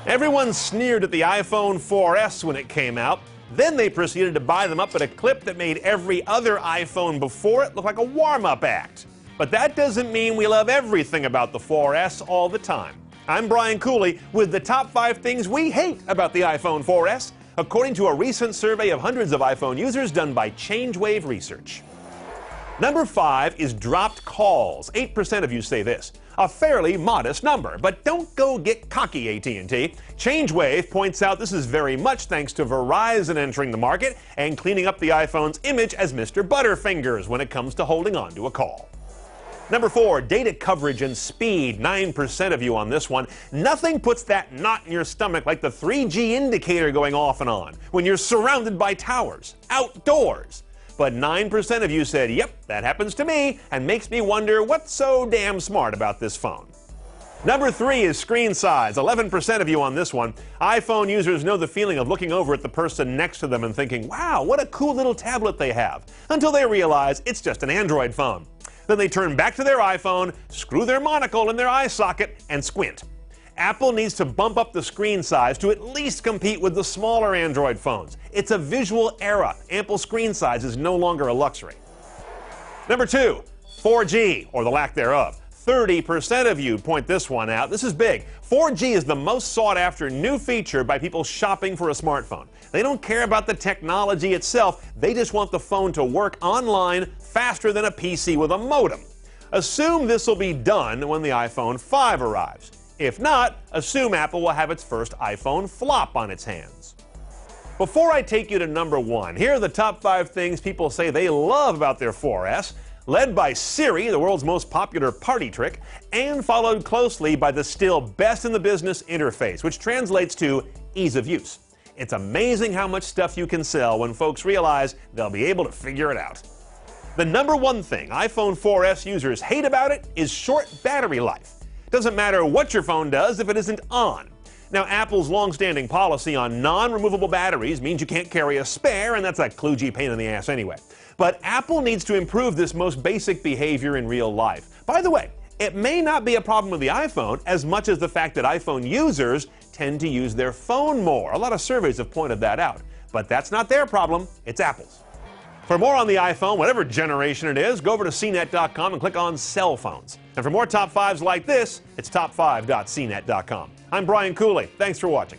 Everyone sneered at the iPhone 4S when it came out. Then they proceeded to buy them up at a clip that made every other iPhone before it look like a warm-up act. But that doesn't mean we love everything about the 4S all the time. I'm Brian Cooley with the top 5 things we hate about the iPhone 4S, according to a recent survey of hundreds of iPhone users done by ChangeWave Research. Number 5 is dropped calls. 8% of you say this. A fairly modest number, but don't go get cocky, AT&T. ChangeWave points out this is very much thanks to Verizon entering the market and cleaning up the iPhone's image as Mr. Butterfingers when it comes to holding on to a call. Number 4, data coverage and speed. 9% of you on this one. Nothing puts that knot in your stomach like the 3G indicator going off and on when you're surrounded by towers, outdoors. But 9% of you said, yep, that happens to me, and makes me wonder what's so damn smart about this phone. Number 3 is screen size. 11% of you on this one. iPhone users know the feeling of looking over at the person next to them and thinking, wow, what a cool little tablet they have, until they realize it's just an Android phone. Then they turn back to their iPhone, screw their monocle in their eye socket, and squint. Apple needs to bump up the screen size to at least compete with the smaller Android phones. It's a visual era. Ample screen size is no longer a luxury. Number 2, 4G, or the lack thereof. 30% of you point this one out. This is big. 4G is the most sought after new feature by people shopping for a smartphone. They don't care about the technology itself. They just want the phone to work online faster than a PC with a modem. Assume this will be done when the iPhone 5 arrives. If not, assume Apple will have its first iPhone flop on its hands. Before I take you to number 1, here are the top 5 things people say they love about their 4S, led by Siri, the world's most popular party trick, and followed closely by the still best in the business interface, which translates to ease of use. It's amazing how much stuff you can sell when folks realize they'll be able to figure it out. The number 1 thing iPhone 4S users hate about it is short battery life. Doesn't matter what your phone does if it isn't on. Now, Apple's long-standing policy on non-removable batteries means you can't carry a spare, and that's a kludgy pain in the ass anyway. But Apple needs to improve this most basic behavior in real life. By the way, it may not be a problem with the iPhone as much as the fact that iPhone users tend to use their phone more. A lot of surveys have pointed that out. But that's not their problem, it's Apple's. For more on the iPhone, whatever generation it is, go over to cnet.com and click on cell phones. And for more top 5s like this, it's top5.cnet.com. I'm Brian Cooley. Thanks for watching.